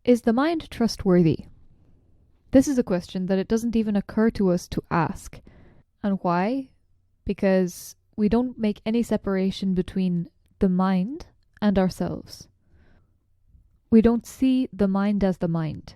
Is the mind trustworthy? This is a question that it doesn't even occur to us to ask. And why? Because we don't make any separation between the mind and ourselves. We don't see the mind as the mind.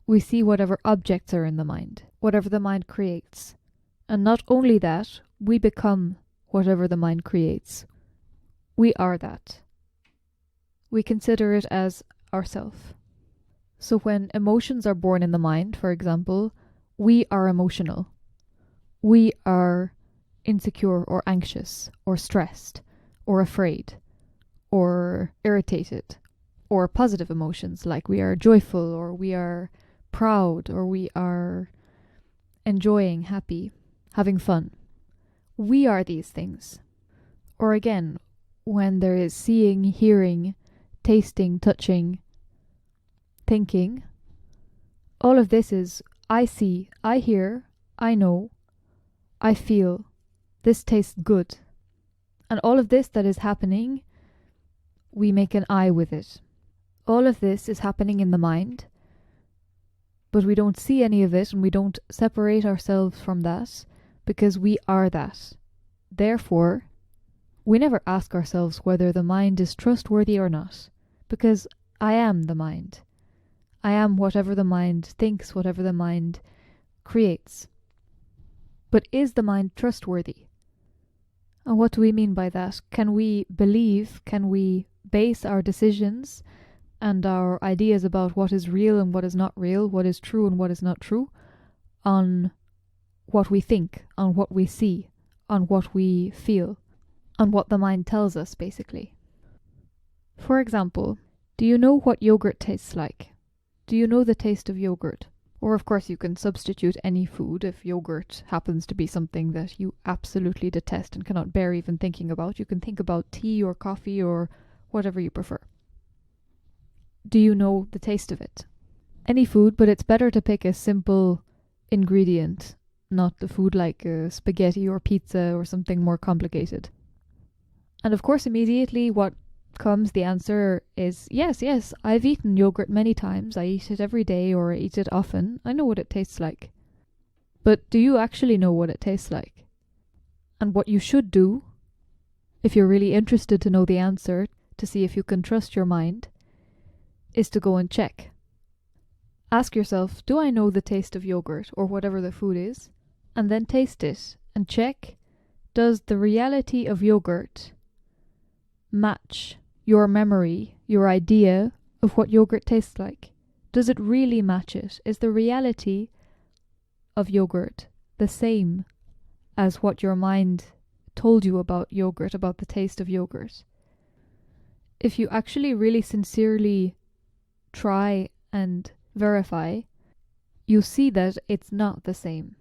We see whatever objects are in the mind, whatever the mind creates. And not only that, we become whatever the mind creates. We are that. We consider it as ourself. So when emotions are born in the mind, for example, we are emotional. We are insecure or anxious or stressed or afraid or irritated, or positive emotions like we are joyful or we are proud or we are enjoying, happy, having fun. We are these things. Or again, when there is seeing, hearing, tasting, touching, thinking, all of this is I see, I hear, I know, I feel, this tastes good. And all of this that is happening, we make an I with it. All of this is happening in the mind, but we don't see any of it and we don't separate ourselves from that because we are that. Therefore, we never ask ourselves whether the mind is trustworthy or not, because I am the mind. I am whatever the mind thinks, whatever the mind creates. But is the mind trustworthy? And what do we mean by that? Can we believe, can we base our decisions and our ideas about what is real and what is not real, what is true and what is not true, on what we think, on what we see, on what we feel, on what the mind tells us, basically? For example, do you know what yogurt tastes like? Do you know the taste of yogurt? Or of course you can substitute any food if yogurt happens to be something that you absolutely detest and cannot bear even thinking about. You can think about tea or coffee or whatever you prefer. Do you know the taste of it? Any food, but it's better to pick a simple ingredient, not the food like spaghetti or pizza or something more complicated. And of course immediately what comes, the answer is yes, I've eaten yogurt many times. I eat it every day or I eat it often. I know what it tastes like. But do you actually know what it tastes like? And what you should do, if you're really interested to know the answer, to see if you can trust your mind, is to go and check. Ask yourself, do I know the taste of yogurt or whatever the food is? And then taste it and check, does the reality of yogurt match your memory, your idea of what yogurt tastes like? Does it really match it? Is the reality of yogurt the same as what your mind told you about yogurt, about the taste of yogurt? If you actually really sincerely try and verify, you see that it's not the same.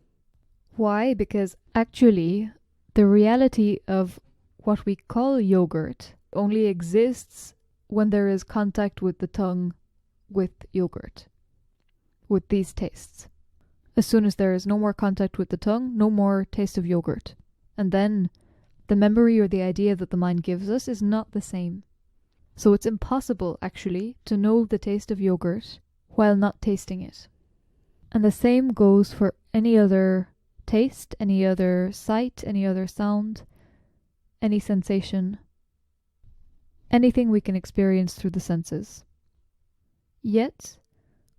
Why? Because actually the reality of what we call yogurt only exists when there is contact with the tongue with yogurt, with these tastes. As soon as there is no more contact with the tongue, no more taste of yogurt. And then the memory or the idea that the mind gives us is not the same. So it's impossible, actually, to know the taste of yogurt while not tasting it. And the same goes for any other taste, any other sight, any other sound, any sensation, anything we can experience through the senses. Yet,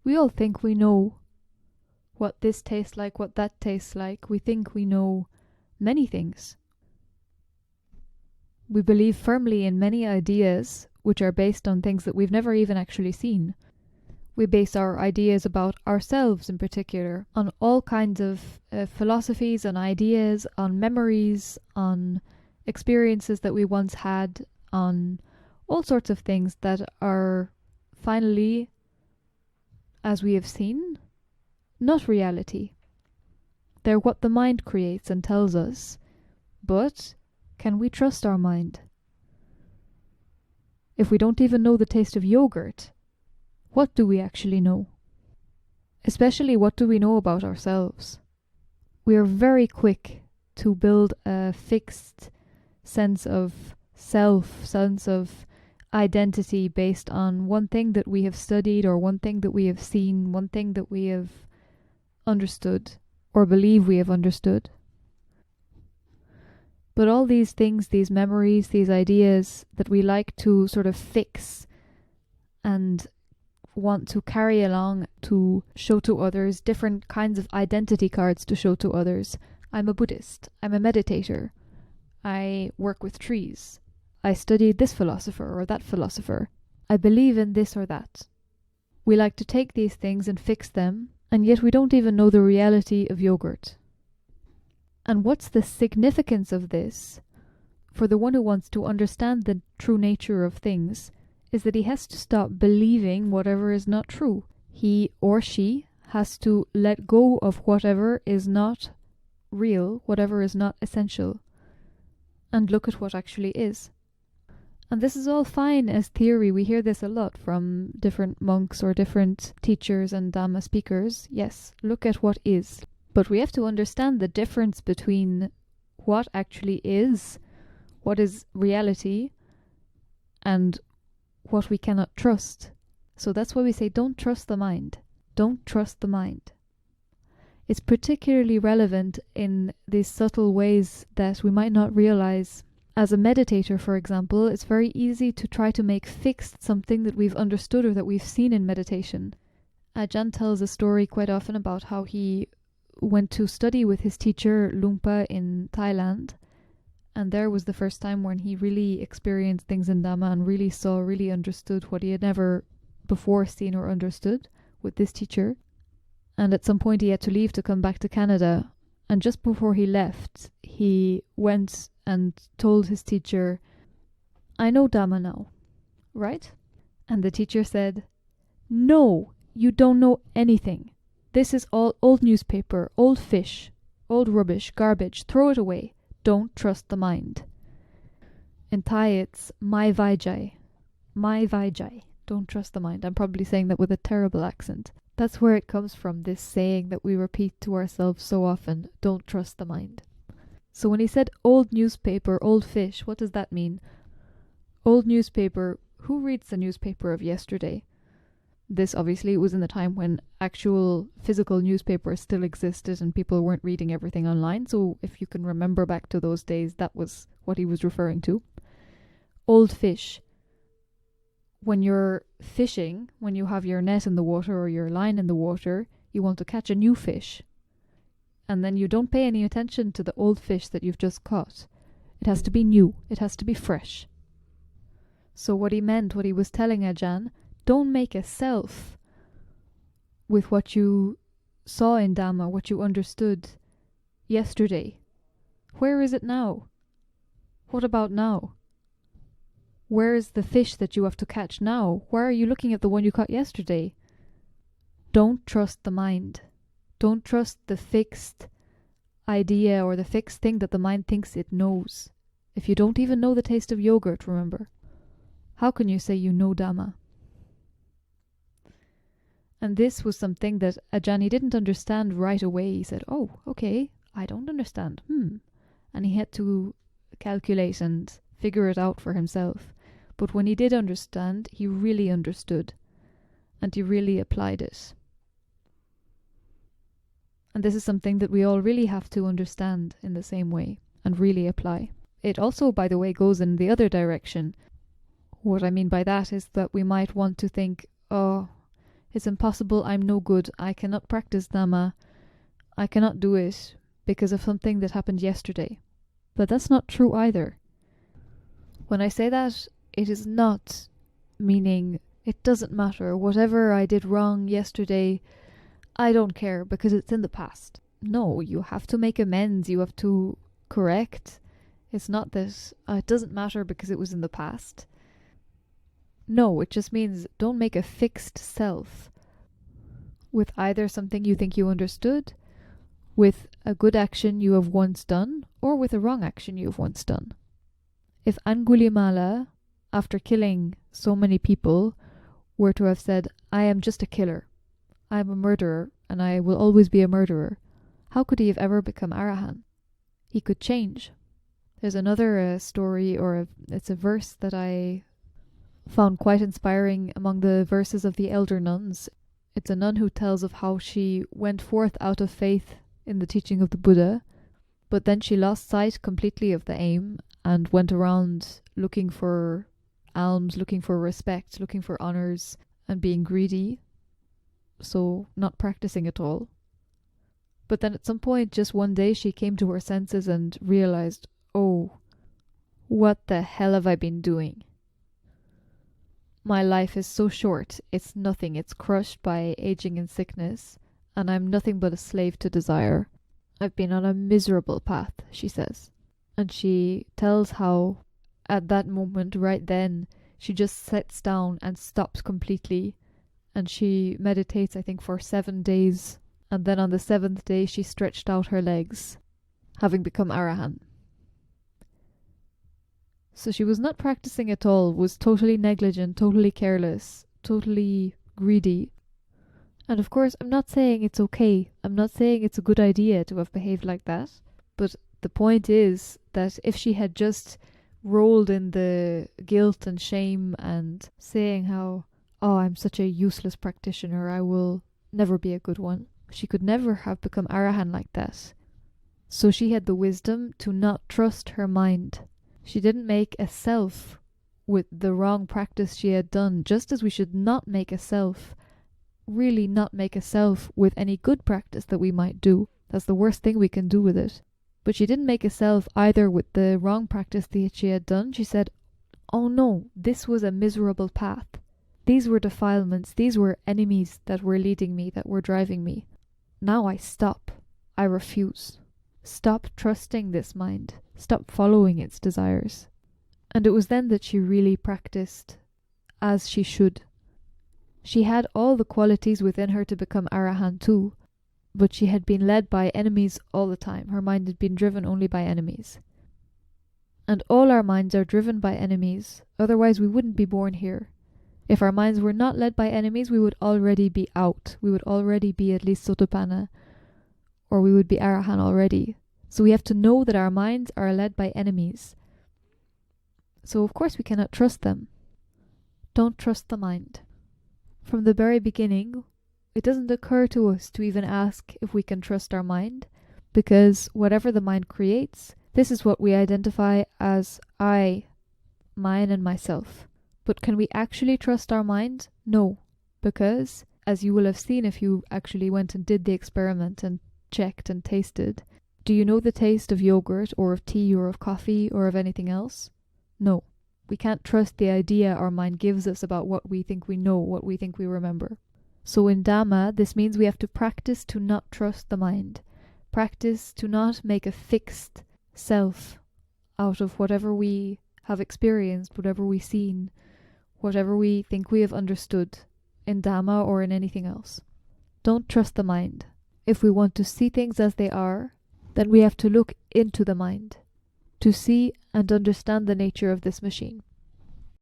we all think we know what this tastes like, what that tastes like. We think we know many things. We believe firmly in many ideas which are based on things that we've never even actually seen. We base our ideas about ourselves in particular on all kinds of philosophies and ideas, on memories, on experiences that we once had, on all sorts of things that are finally, as we have seen, not reality. They're what the mind creates and tells us, but can we trust our mind? If we don't even know the taste of yogurt, what do we actually know? Especially, what do we know about ourselves? We are very quick to build a fixed sense of self, sense of identity based on one thing that we have studied, or one thing that we have seen, one thing that we have understood or believe we have understood. But all these things, these memories, these ideas that we like to sort of fix and want to carry along to show to others, different kinds of identity cards to show to others. I'm a Buddhist. I'm a meditator. I work with trees. I studied this philosopher or that philosopher. I believe in this or that. We like to take these things and fix them, and yet we don't even know the reality of yogurt. And what's the significance of this for the one who wants to understand the true nature of things is that he has to stop believing whatever is not true. He or she has to let go of whatever is not real, whatever is not essential, and look at what actually is. And this is all fine as theory. We hear this a lot from different monks or different teachers and Dhamma speakers. Yes, look at what is. But we have to understand the difference between what actually is, what is reality, and what we cannot trust. So that's why we say don't trust the mind. Don't trust the mind. It's particularly relevant in these subtle ways that we might not realize. As a meditator, for example, it's very easy to try to make fixed something that we've understood or that we've seen in meditation. Ajahn tells a story quite often about how he went to study with his teacher Lumpa in Thailand, and there was the first time when he really experienced things in Dhamma and really saw, really understood what he had never before seen or understood with this teacher. And at some point he had to leave to come back to Canada, and just before he left he went and told his teacher, "I know Dhamma now, right?" And the teacher said, "No, you don't know anything. This is all old newspaper, old fish, old rubbish, garbage. Throw it away. Don't trust the mind." In Thai it's mai vajai. Mai vajai. Don't trust the mind. I'm probably saying that with a terrible accent. That's where it comes from, this saying that we repeat to ourselves so often, don't trust the mind. So when he said old newspaper, old fish, what does that mean? Old newspaper, who reads the newspaper of yesterday? This obviously was in the time when actual physical newspapers still existed and people weren't reading everything online. So if you can remember back to those days, that was what he was referring to. Old fish. When you're fishing, when you have your net in the water or your line in the water, you want to catch a new fish. And then you don't pay any attention to the old fish that you've just caught. It has to be new. It has to be fresh. So what he meant, what he was telling Ajahn, don't make a self with what you saw in Dhamma, what you understood yesterday. Where is it now? What about now? Where is the fish that you have to catch now? Why are you looking at the one you caught yesterday? Don't trust the mind. Don't trust the fixed idea or the fixed thing that the mind thinks it knows. If you don't even know the taste of yogurt, remember, how can you say you know Dhamma? And this was something that Ajahn didn't understand right away. He said, "Oh, okay, I don't understand. And he had to calculate and figure it out for himself. But when he did understand, he really understood. And he really applied it. And this is something that we all really have to understand in the same way and really apply. It also, by the way, goes in the other direction. What I mean by that is that we might want to think, oh, it's impossible, I'm no good, I cannot practice Dhamma, I cannot do it because of something that happened yesterday. But that's not true either. When I say that, it is not meaning it doesn't matter, whatever I did wrong yesterday, I don't care because it's in the past. No, you have to make amends, you have to correct. It's not that it doesn't matter because it was in the past. No, it just means don't make a fixed self with either something you think you understood, with a good action you have once done, or with a wrong action you have once done. If Angulimala, after killing so many people, were to have said, I am just a killer, I am a murderer, and I will always be a murderer, how could he have ever become Arahant? He could change. There's another story, or it's a verse that I found quite inspiring among the verses of the elder nuns. It's a nun who tells of how she went forth out of faith in the teaching of the Buddha, but then she lost sight completely of the aim and went around looking for alms, looking for respect, looking for honors, and being greedy, so not practicing at all. But then at some point, just one day, she came to her senses and realized, oh, what the hell have I been doing? My life is so short, it's nothing, it's crushed by aging and sickness, and I'm nothing but a slave to desire. I've been on a miserable path, she says. And she tells how, at that moment, right then, she just sits down and stops completely, and she meditates, I think, for 7 days, and then on the 7th day she stretched out her legs, having become Arahant. So she was not practicing at all, was totally negligent, totally careless, totally greedy. And of course, I'm not saying it's okay. I'm not saying it's a good idea to have behaved like that. But the point is that if she had just rolled in the guilt and shame and saying how, oh, I'm such a useless practitioner, I will never be a good one, she could never have become Arahant like that. So she had the wisdom to not trust her mind. She didn't make a self with the wrong practice she had done, just as we should not make a self, really not make a self with any good practice that we might do. That's the worst thing we can do with it. But she didn't make a self either with the wrong practice that she had done. She said, oh no, this was a miserable path. These were defilements, these were enemies that were leading me, that were driving me. Now I stop. I refuse. Stop trusting this mind. Stop following its desires. And it was then that she really practiced as she should. She had all the qualities within her to become Arahant too, but she had been led by enemies all the time. Her mind had been driven only by enemies. And all our minds are driven by enemies, otherwise we wouldn't be born here. If our minds were not led by enemies, we would already be out. We would already be at least Sotapana, or we would be Arahant already. So we have to know that our minds are led by enemies. So of course we cannot trust them. Don't trust the mind. From the very beginning, it doesn't occur to us to even ask if we can trust our mind, because whatever the mind creates, this is what we identify as I, mine and myself. But can we actually trust our mind? No, because, as you will have seen if you actually went and did the experiment and checked and tasted, do you know the taste of yogurt or of tea or of coffee or of anything else? No. We can't trust the idea our mind gives us about what we think we know, what we think we remember. So in Dhamma, this means we have to practice to not trust the mind. Practice to not make a fixed self out of whatever we have experienced, whatever we've seen, whatever we think we have understood in Dhamma or in anything else. Don't trust the mind. If we want to see things as they are, then we have to look into the mind to see and understand the nature of this machine.